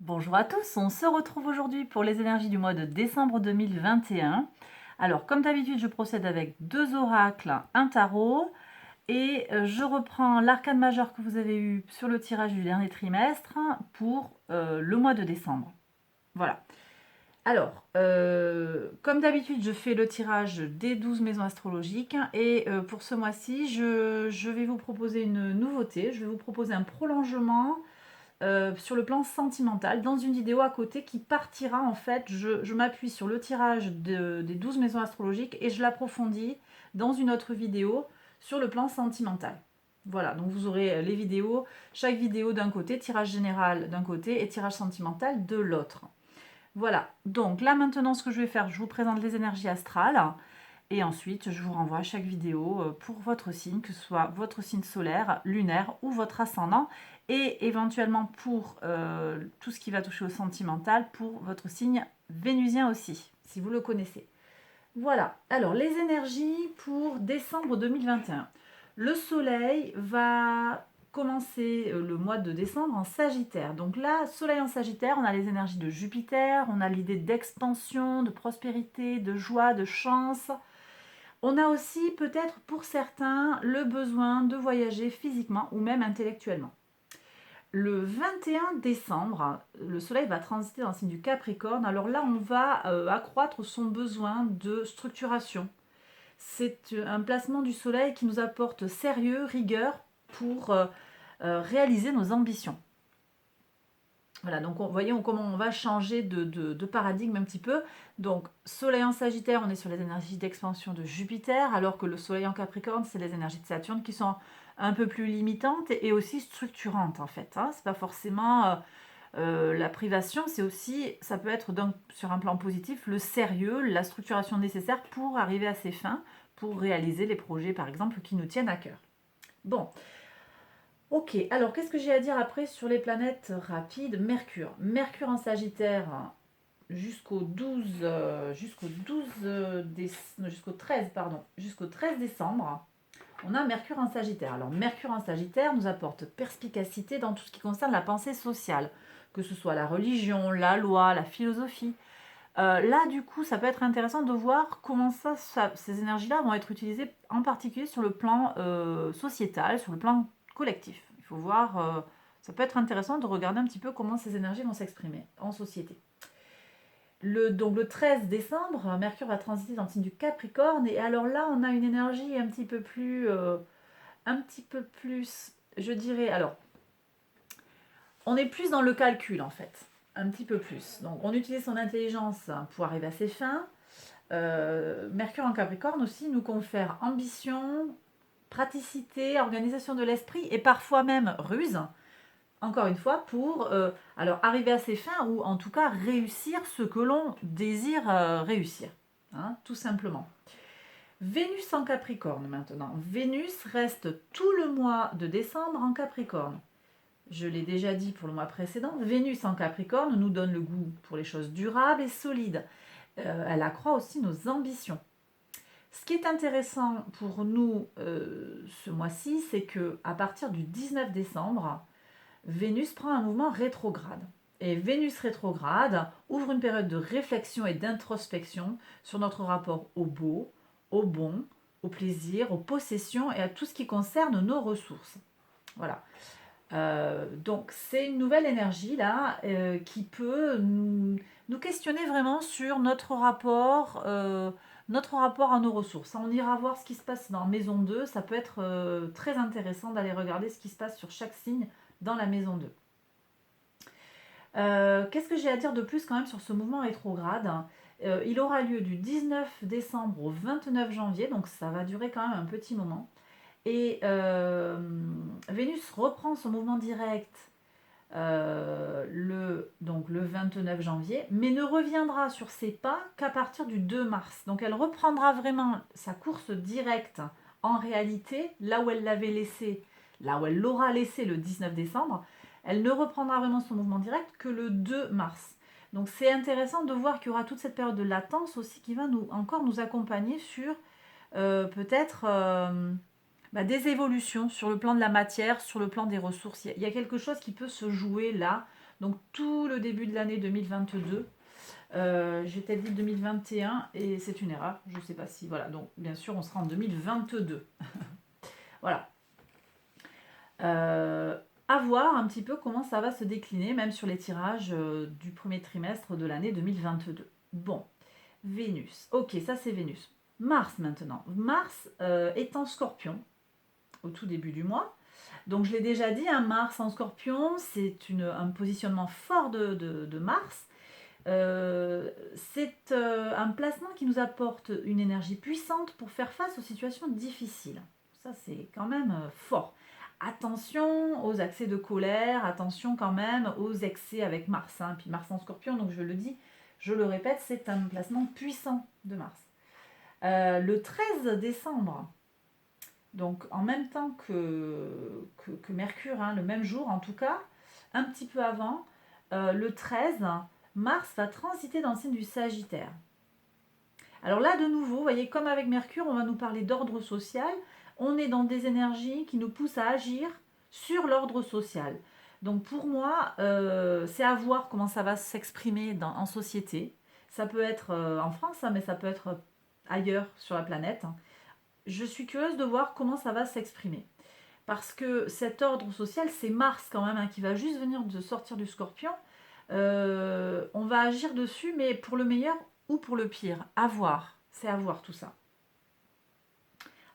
Bonjour à tous, on se retrouve aujourd'hui pour les énergies du mois de décembre 2021. Alors, comme d'habitude, je procède avec deux oracles, un tarot, et je reprends l'arcane majeur que vous avez eu sur le tirage du dernier trimestre pour le mois de décembre. Voilà. Alors, comme d'habitude, je fais le tirage des 12 maisons astrologiques, et pour ce mois-ci, je vais vous proposer une nouveauté. Je vais vous proposer un prolongement sur le plan sentimental dans une vidéo à côté qui partira en fait. Je m'appuie sur le tirage des 12 maisons astrologiques et je l'approfondis dans une autre vidéo sur le plan sentimental. Voilà, donc vous aurez les vidéos, chaque vidéo d'un côté, tirage général d'un côté et tirage sentimental de l'autre. Voilà, donc là maintenant ce que je vais faire, je vous présente les énergies astrales. Et ensuite, je vous renvoie à chaque vidéo pour votre signe, que ce soit votre signe solaire, lunaire ou votre ascendant. Et éventuellement pour tout ce qui va toucher au sentimental, pour votre signe vénusien aussi, si vous le connaissez. Voilà, alors les énergies pour décembre 2021. Le soleil va commencer le mois de décembre en Sagittaire. Donc là, soleil en Sagittaire, on a les énergies de Jupiter, on a l'idée d'expansion, de prospérité, de joie, de chance. On a aussi peut-être pour certains le besoin de voyager physiquement ou même intellectuellement. Le 21 décembre, le Soleil va transiter dans le signe du Capricorne. Alors là, on va accroître son besoin de structuration. C'est un placement du Soleil qui nous apporte sérieux, rigueur pour réaliser nos ambitions. Voilà, donc vous voyez comment on va changer de paradigme un petit peu. Donc, Soleil en Sagittaire, on est sur les énergies d'expansion de Jupiter, alors que le Soleil en Capricorne, c'est les énergies de Saturne qui sont un peu plus limitantes et aussi structurantes en fait. Hein. C'est pas forcément la privation, c'est aussi, ça peut être donc sur un plan positif, le sérieux, la structuration nécessaire pour arriver à ses fins, pour réaliser les projets par exemple qui nous tiennent à cœur. Bon, ok, alors qu'est-ce que j'ai à dire après sur les planètes rapides? Mercure. Mercure en Sagittaire jusqu'au 12, jusqu'au 13, pardon, jusqu'au 13 décembre. On a Mercure en Sagittaire. Alors Mercure en Sagittaire nous apporte perspicacité dans tout ce qui concerne la pensée sociale, que ce soit la religion, la loi, la philosophie. Là, du coup, ça peut être intéressant de voir comment ces énergies-là vont être utilisées en particulier sur le plan sociétal, sur le plan collectif. Il faut voir, ça peut être intéressant de regarder un petit peu comment ces énergies vont s'exprimer en société. Donc le 13 décembre, Mercure va transiter dans le signe du Capricorne, et alors là, on a une énergie un petit peu plus, je dirais, alors, on est plus dans le calcul en fait, un petit peu plus. Donc on utilise son intelligence pour arriver à ses fins. Mercure en Capricorne aussi nous confère ambition, praticité, organisation de l'esprit et parfois même ruse, encore une fois, pour alors arriver à ses fins ou en tout cas réussir ce que l'on désire réussir, hein, tout simplement. Vénus en Capricorne maintenant. Vénus reste tout le mois de décembre en Capricorne. Je l'ai déjà dit pour le mois précédent, Vénus en Capricorne nous donne le goût pour les choses durables et solides. Elle accroît aussi nos ambitions. Ce qui est intéressant pour nous ce mois-ci, c'est que à partir du 19 décembre, Vénus prend un mouvement rétrograde. Et Vénus rétrograde ouvre une période de réflexion et d'introspection sur notre rapport au beau, au bon, au plaisir, aux possessions et à tout ce qui concerne nos ressources. Voilà. Donc c'est une nouvelle énergie là qui peut nous questionner vraiment sur notre rapport à nos ressources. On ira voir ce qui se passe dans Maison 2, ça peut être très intéressant d'aller regarder ce qui se passe sur chaque signe dans la Maison 2. Qu'est-ce que j'ai à dire de plus quand même sur ce mouvement rétrograde? Il aura lieu du 19 décembre au 29 janvier, donc ça va durer quand même un petit moment. Et Vénus reprend son mouvement direct donc le 29 janvier, mais ne reviendra sur ses pas qu'à partir du 2 mars. Donc elle reprendra vraiment sa course directe en réalité, là où elle l'avait laissé, là où elle l'aura laissé le 19 décembre, elle ne reprendra vraiment son mouvement direct que le 2 mars. Donc c'est intéressant de voir qu'il y aura toute cette période de latence aussi qui va encore nous accompagner sur peut-être des évolutions sur le plan de la matière, sur le plan des ressources. Il y a quelque chose qui peut se jouer là Donc tout le début de l'année 2022. J'ai peut-être dit 2021 et c'est une erreur. Je ne sais pas si... Voilà, donc bien sûr, on sera en 2022. Voilà. À voir un petit peu comment ça va se décliner, même sur les tirages du premier trimestre de l'année 2022. Bon, Vénus. Ok, ça c'est Vénus. Mars maintenant. Mars est en Scorpion au tout début du mois. Donc je l'ai déjà dit, un Mars en Scorpion, c'est un positionnement fort de Mars. C'est un placement qui nous apporte une énergie puissante pour faire face aux situations difficiles. Ça, c'est quand même fort. Attention aux accès de colère, attention quand même aux excès avec Mars. Hein. Puis Mars en Scorpion, donc je le dis, je le répète, c'est un placement puissant de Mars. Le 13 décembre, donc en même temps que Mercure, hein, le même jour en tout cas, un petit peu avant, le 13, Mars va transiter dans le signe du Sagittaire. Alors là, de nouveau, vous voyez, comme avec Mercure, on va nous parler d'ordre social. On est dans des énergies qui nous poussent à agir sur l'ordre social. Donc pour moi, c'est à voir comment ça va s'exprimer en société. Ça peut être en France, hein, mais ça peut être ailleurs sur la planète. Je suis curieuse de voir comment ça va s'exprimer. Parce que cet ordre social, c'est Mars quand même, hein, qui va juste venir de sortir du Scorpion. On va agir dessus, mais pour le meilleur ou pour le pire. À voir. C'est à voir tout ça.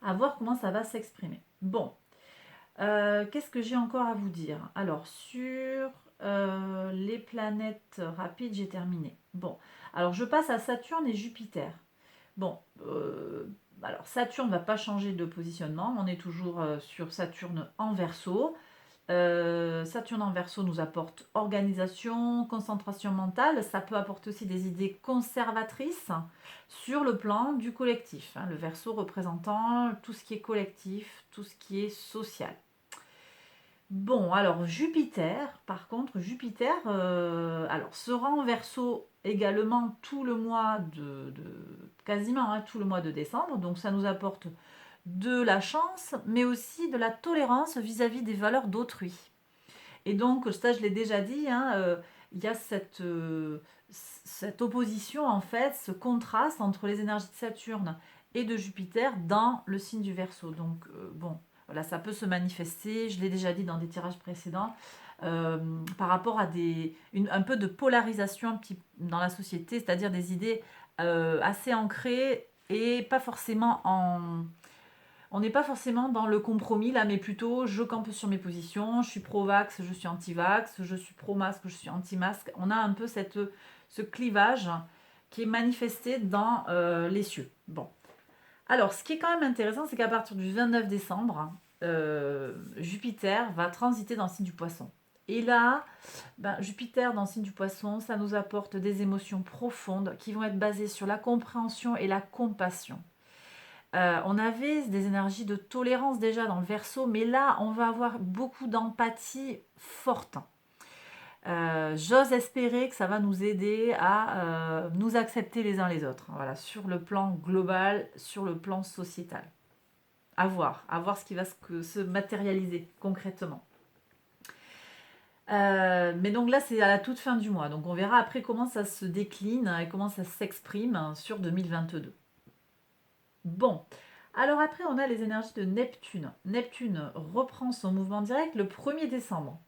À voir comment ça va s'exprimer. Bon. Qu'est-ce que j'ai encore à vous dire? Alors, sur les planètes rapides, j'ai terminé. Bon. Alors, je passe à Saturne et Jupiter. Bon, alors Saturne ne va pas changer de positionnement, on est toujours sur Saturne en Verseau. Saturne en Verseau nous apporte organisation, concentration mentale, ça peut apporter aussi des idées conservatrices sur le plan du collectif. Hein, le Verseau représentant tout ce qui est collectif, tout ce qui est social. Bon, alors Jupiter, par contre, Jupiter alors, sera en Verseau également tout le mois quasiment hein, tout le mois de décembre. Donc ça nous apporte de la chance, mais aussi de la tolérance vis-à-vis des valeurs d'autrui. Et donc, ça je l'ai déjà dit, hein, il y a cette opposition, en fait, ce contraste entre les énergies de Saturne et de Jupiter dans le signe du Verseau. Donc, bon, voilà, ça peut se manifester, je l'ai déjà dit dans des tirages précédents, par rapport à un peu de polarisation dans la société, c'est-à-dire des idées assez ancrées et pas forcément on n'est pas forcément dans le compromis là, mais plutôt je campe sur mes positions, je suis pro-vax, je suis anti-vax, je suis pro-masque, je suis anti-masque. On a un peu ce clivage qui est manifesté dans les cieux. Bon. Alors, ce qui est quand même intéressant, c'est qu'à partir du 29 décembre, Jupiter va transiter dans le signe du Poisson. Et là, Jupiter dans le signe du Poisson, ça nous apporte des émotions profondes qui vont être basées sur la compréhension et la compassion. On avait des énergies de tolérance déjà dans le Verseau, mais là, on va avoir beaucoup d'empathie forte. J'ose espérer que ça va nous aider à nous accepter les uns les autres, voilà, sur le plan global, sur le plan sociétal. À voir ce qui va se matérialiser concrètement. Mais donc là, c'est à la toute fin du mois. Donc on verra après comment ça se décline et comment ça s'exprime sur 2022. Bon, alors après, on a les énergies de Neptune. Neptune reprend son mouvement direct le 1er décembre.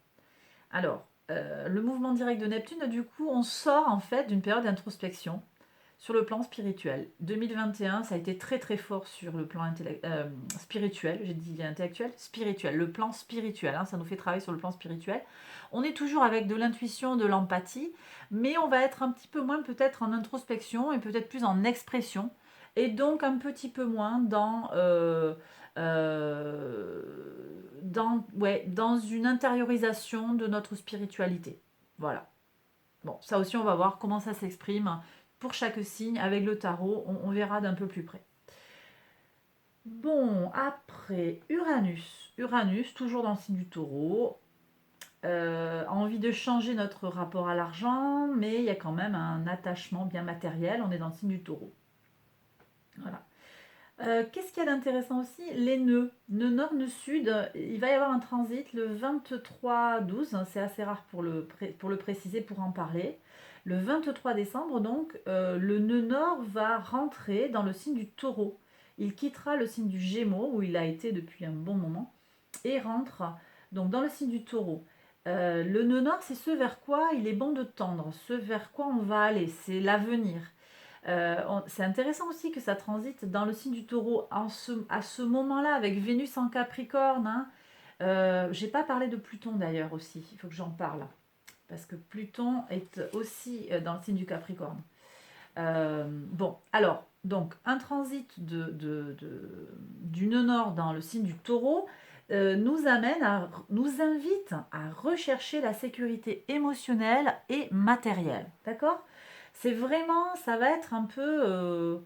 Alors, le mouvement direct de Neptune, du coup, on sort en fait d'une période d'introspection sur le plan spirituel. 2021, ça a été très très fort sur le plan spirituel, j'ai dit intellectuel, spirituel, le plan spirituel, hein, ça nous fait travailler sur le plan spirituel. On est toujours avec de l'intuition, de l'empathie, mais on va être un petit peu moins peut-être en introspection et peut-être plus en expression, et donc un petit peu moins dans une intériorisation de notre spiritualité. Voilà. Bon, ça aussi, on va voir comment ça s'exprime pour chaque signe avec le tarot. On verra d'un peu plus près. Bon, après, Uranus. Uranus, toujours dans le signe du taureau. Envie de changer notre rapport à l'argent, mais il y a quand même un attachement bien matériel. On est dans le signe du taureau. Voilà. Qu'est-ce qu'il y a d'intéressant aussi? Les nœuds. Nœud nord, nœud sud. Il va y avoir un transit le 23-12. C'est assez rare pour le préciser, pour en parler. Le 23 décembre, donc, le nœud nord va rentrer dans le signe du taureau. Il quittera le signe du Gémeaux, où il a été depuis un bon moment, et rentre donc dans le signe du taureau. Le nœud nord, c'est ce vers quoi il est bon de tendre, ce vers quoi on va aller, c'est l'avenir. C'est intéressant aussi que ça transite dans le signe du taureau à ce moment-là, avec Vénus en Capricorne. Hein. J'ai pas parlé de Pluton d'ailleurs aussi, il faut que j'en parle. Parce que Pluton est aussi dans le signe du Capricorne. Bon, alors, donc, un transit du nœud nord dans le signe du taureau nous invite à rechercher la sécurité émotionnelle et matérielle. D'accord? C'est vraiment, ça va être un peu.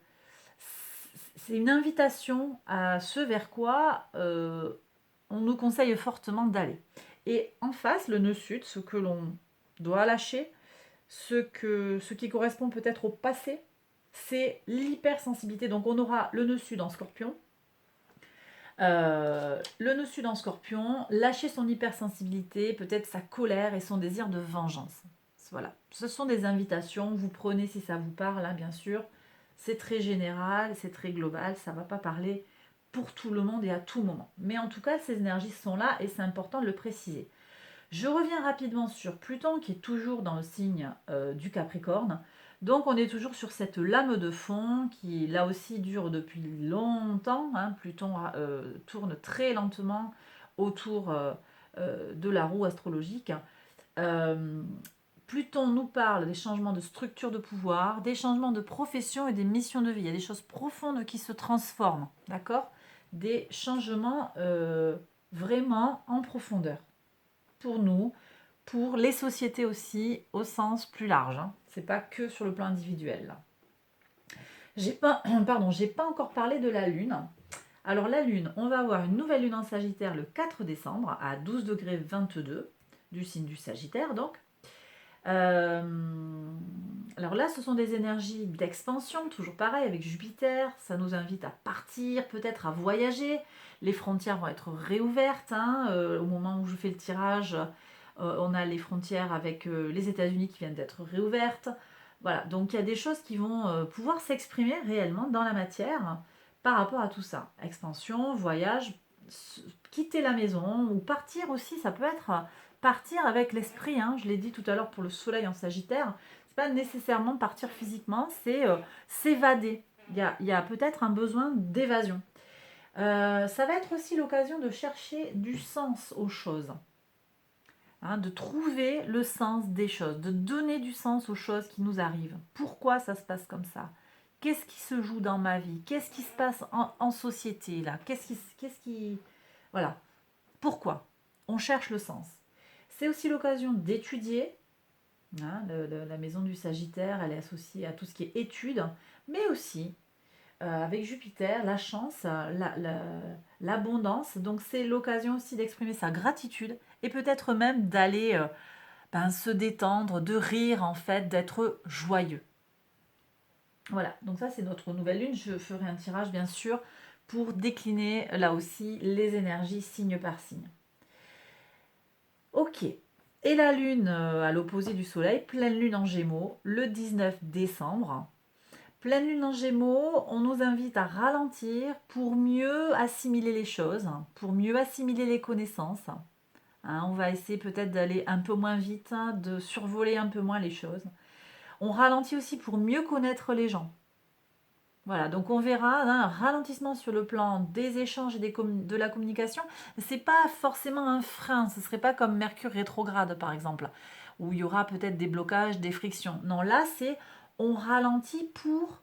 C'est une invitation à ce vers quoi on nous conseille fortement d'aller. Et en face, le nœud sud, ce que l'on doit lâcher, ce qui correspond peut-être au passé, c'est l'hypersensibilité. Donc on aura le nœud sud en scorpion. Le nœud sud en scorpion, lâcher son hypersensibilité, peut-être sa colère et son désir de vengeance. Voilà, ce sont des invitations, vous prenez si ça vous parle, hein, bien sûr. C'est très général, c'est très global, ça ne va pas parler pour tout le monde et à tout moment. Mais en tout cas, ces énergies sont là et c'est important de le préciser. Je reviens rapidement sur Pluton qui est toujours dans le signe du Capricorne. Donc on est toujours sur cette lame de fond qui là aussi dure depuis longtemps. Hein. Pluton tourne très lentement autour de la roue astrologique. Euh, Pluton nous parle des changements de structure de pouvoir, des changements de profession et des missions de vie. Il y a des choses profondes qui se transforment, d'accord? Des changements vraiment en profondeur pour nous, pour les sociétés aussi, au sens plus large. Hein. C'est pas que sur le plan individuel. J'ai pas, j'ai pas encore parlé de la Lune. Alors la Lune, on va avoir une nouvelle Lune en Sagittaire le 4 décembre à 12 degrés 22 du signe du Sagittaire donc. Alors là, ce sont des énergies d'expansion, toujours pareil avec Jupiter. Ça nous invite à partir, peut-être à voyager. Les frontières vont être réouvertes. Hein. Au moment où je fais le tirage, on a les frontières avec les États-Unis qui viennent d'être réouvertes. Voilà, donc il y a des choses qui vont pouvoir s'exprimer réellement dans la matière par rapport à tout ça. Expansion, voyage, quitter la maison ou partir aussi, ça peut être partir avec l'esprit. Hein, je l'ai dit tout à l'heure pour le soleil en Sagittaire, c'est pas nécessairement partir physiquement, c'est s'évader. Il y a peut-être un besoin d'évasion. Ça va être aussi l'occasion de chercher du sens aux choses. Hein, de trouver le sens des choses, de donner du sens aux choses qui nous arrivent. Pourquoi ça se passe comme ça? Qu'est-ce qui se joue dans ma vie? Qu'est-ce qui se passe en société là? Qu'est-ce qui... Voilà. Pourquoi? On cherche le sens. C'est aussi l'occasion d'étudier. Hein, la maison du Sagittaire, elle est associée à tout ce qui est études, mais aussi avec Jupiter, la chance, l'abondance. Donc c'est l'occasion aussi d'exprimer sa gratitude et peut-être même d'aller se détendre, de rire en fait, d'être joyeux. Voilà, donc ça c'est notre nouvelle lune. Je ferai un tirage bien sûr pour décliner là aussi les énergies signe par signe. Ok, et la lune à l'opposé du soleil, pleine lune en Gémeaux, le 19 décembre. Pleine lune en Gémeaux, on nous invite à ralentir pour mieux assimiler les choses, pour mieux assimiler les connaissances. Hein, on va essayer peut-être d'aller un peu moins vite, hein, de survoler un peu moins les choses. On ralentit aussi pour mieux connaître les gens. Voilà, donc on verra hein, un ralentissement sur le plan des échanges et de la communication. C'est pas forcément un frein, ce serait pas comme Mercure rétrograde par exemple, où il y aura peut-être des blocages, des frictions. Non, là c'est on ralentit pour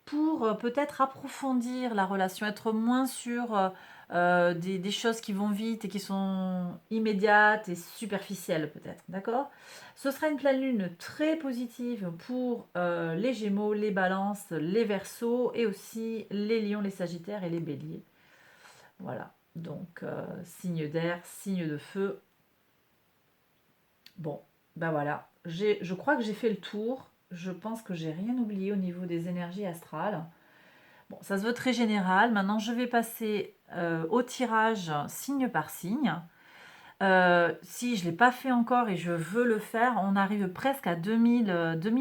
peut-être approfondir la relation, être moins sur des choses qui vont vite et qui sont immédiates et superficielles peut-être, d'accord? Ce sera une pleine lune très positive pour les Gémeaux, les Balances, les Verseaux et aussi les Lions, les Sagittaires et les Béliers. Voilà, donc signe d'air, signe de feu. Bon, ben voilà, je crois que j'ai fait le tour. Je pense que j'ai rien oublié au niveau des énergies astrales. Bon, ça se veut très général. Maintenant, je vais passer au tirage signe par signe. Si je ne l'ai pas fait encore et je veux le faire, on arrive presque à 2000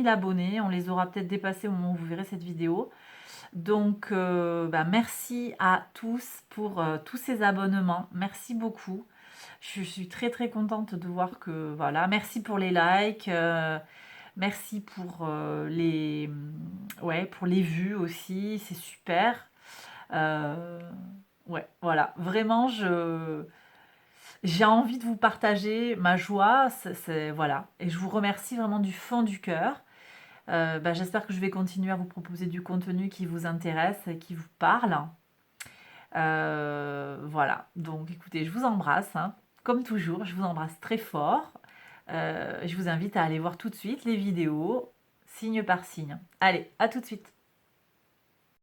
abonnés. On les aura peut-être dépassés au moment où vous verrez cette vidéo. Donc, bah, merci à tous pour tous ces abonnements. Merci beaucoup. Je suis très très contente de voir que voilà. Merci pour les likes. Merci pour ouais, pour les vues aussi. C'est super. Euh, ouais, voilà. Vraiment, j'ai envie de vous partager ma joie. Voilà. Et je vous remercie vraiment du fond du cœur. Bah, j'espère que je vais continuer à vous proposer du contenu qui vous intéresse et qui vous parle. Voilà, donc écoutez, je vous embrasse, hein. Comme toujours, je vous embrasse très fort. Je vous invite à aller voir tout de suite les vidéos, signe par signe. Allez, à tout de suite.